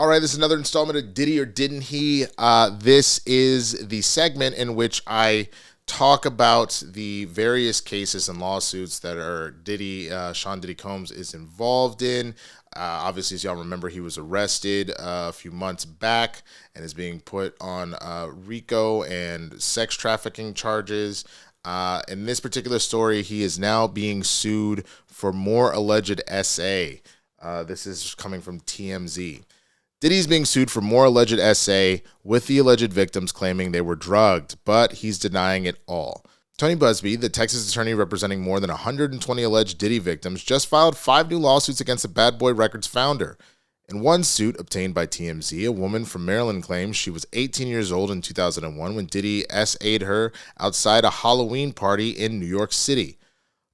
All right, this is another installment of Diddy or Didn't He. This is the segment in which I talk about the various cases and lawsuits that Sean Diddy Combs is involved in. Obviously, as y'all remember, he was arrested a few months back and is being put on RICO and sex trafficking charges. In this particular story, he is now being sued for more alleged SA. This is coming from TMZ. Diddy's being sued for more alleged SA, with the alleged victims claiming they were drugged, but he's denying it all. Tony Busby, the Texas attorney representing more than 120 alleged Diddy victims, just filed 5 new lawsuits against the Bad Boy Records founder. In one suit obtained by TMZ, a woman from Maryland claims she was 18 years old in 2001 when Diddy SA'd her outside a Halloween party in New York City.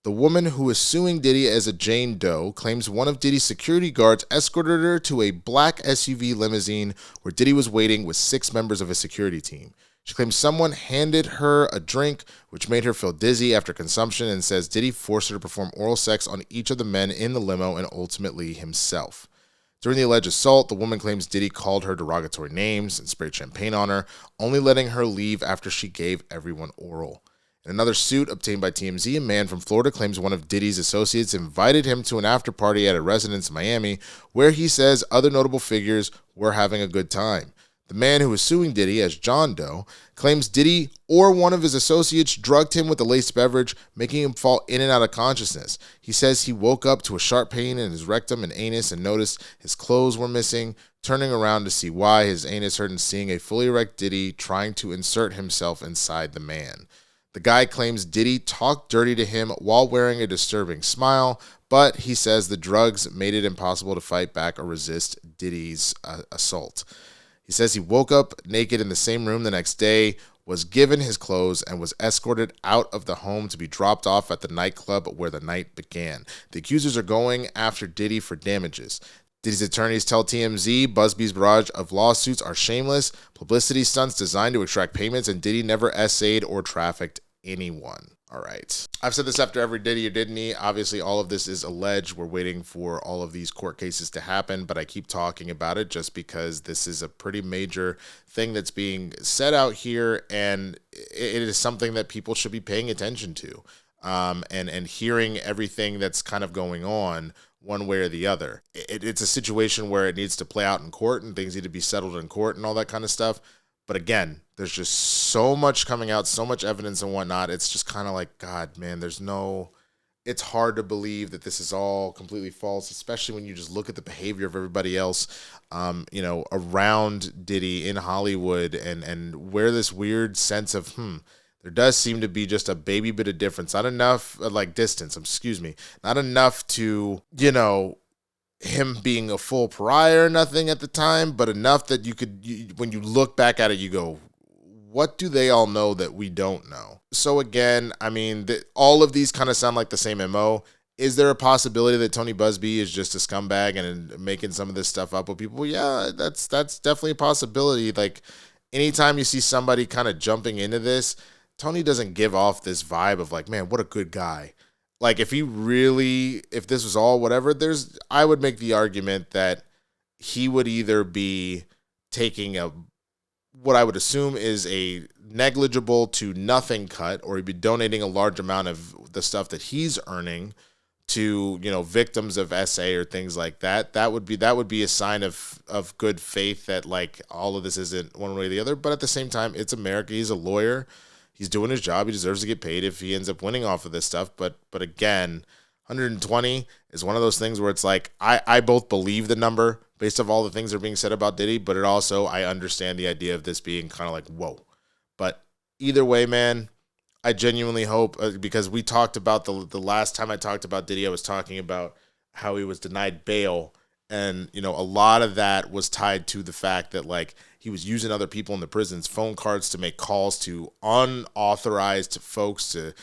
The woman who is suing Diddy as a Jane Doe claims one of Diddy's security guards escorted her to a black SUV limousine where Diddy was waiting with 6 members of his security team. She claims someone handed her a drink, which made her feel dizzy after consumption, and says Diddy forced her to perform oral sex on each of the men in the limo and ultimately himself. During the alleged assault, the woman claims Diddy called her derogatory names and sprayed champagne on her, only letting her leave after she gave everyone oral. In another suit obtained by TMZ, a man from Florida claims one of Diddy's associates invited him to an after-party at a residence in Miami, where he says other notable figures were having a good time. The man who is suing Diddy as John Doe claims Diddy or one of his associates drugged him with a laced beverage, making him fall in and out of consciousness. He says he woke up to a sharp pain in his rectum and anus and noticed his clothes were missing, turning around to see why his anus hurt and seeing a fully erect Diddy trying to insert himself inside the man. The guy claims Diddy talked dirty to him while wearing a disturbing smile, but he says the drugs made it impossible to fight back or resist Diddy's assault. He says he woke up naked in the same room the next day, was given his clothes, and was escorted out of the home to be dropped off at the nightclub where the night began. The accusers are going after Diddy for damages. Diddy's attorneys tell TMZ Busby's barrage of lawsuits are shameless, publicity stunts designed to extract payments, and Diddy never SA'd or trafficked anyone. All right. I've said this after every Diddy or Didn't He. Obviously, all of this is alleged. We're waiting for all of these court cases to happen, but I keep talking about it just because this is a pretty major thing that's being said out here, and it is something that people should be paying attention to, and hearing everything that's kind of going on one way or the other. It's a situation where it needs to play out in court and things need to be settled in court and all that kind of stuff. But again, there's just so much coming out, so much evidence and whatnot. It's just kind of like, God, man, it's hard to believe that this is all completely false, especially when you just look at the behavior of everybody else, around Diddy in Hollywood and where this weird sense of, there does seem to be just a baby bit of difference. Not enough, not enough to, him being a full pariah or nothing at the time, but enough that when you look back at it, you go, what do they all know that we don't know? So again, I mean, all of these kind of sound like the same MO. Is there a possibility that Tony Busby is just a scumbag and making some of this stuff up with people? Yeah, that's definitely a possibility. Like, anytime you see somebody kind of jumping into this, Tony doesn't give off this vibe of like, man, what a good guy. Like, if this was all whatever, I would make the argument that he would either be taking what I would assume is a negligible to nothing cut, or he'd be donating a large amount of the stuff that he's earning to, victims of SA or things like that. That would be a sign of good faith that like all of this isn't one way or the other. But at the same time, it's America. He's a lawyer. He's doing his job. He deserves to get paid if he ends up winning off of this stuff. But again, 120 is one of those things where it's like, I both believe the number based off all the things that are being said about Diddy, but I understand the idea of this being kind of like, whoa. But either way, man, I genuinely hope, because we talked about the last time I talked about Diddy, I was talking about how he was denied bail. And, a lot of that was tied to the fact that, like, he was using other people in the prison's phone cards to make calls to unauthorized folks to,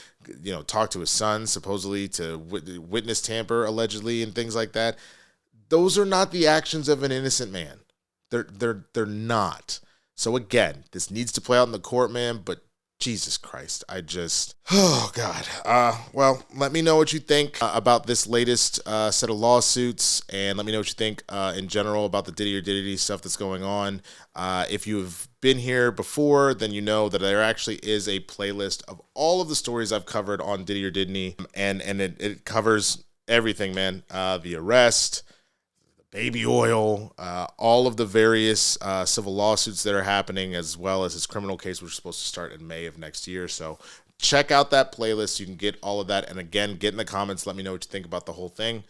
talk to his son, supposedly to witness tamper, allegedly, and things like that. Those are not the actions of an innocent man. They're not. So again, this needs to play out in the court, man, but Jesus Christ. Oh God. Well, let me know what you think about this latest set of lawsuits, and let me know what you think in general about the Diddy or Diddy stuff that's going on. If you've been here before, then you know that there actually is a playlist of all of the stories I've covered on Diddy or Diddy, and it covers everything, man. The arrest, baby oil, all of the various civil lawsuits that are happening, as well as his criminal case, which is supposed to start in May of next year. So check out that playlist. You can get all of that. And again, get in the comments. Let me know what you think about the whole thing.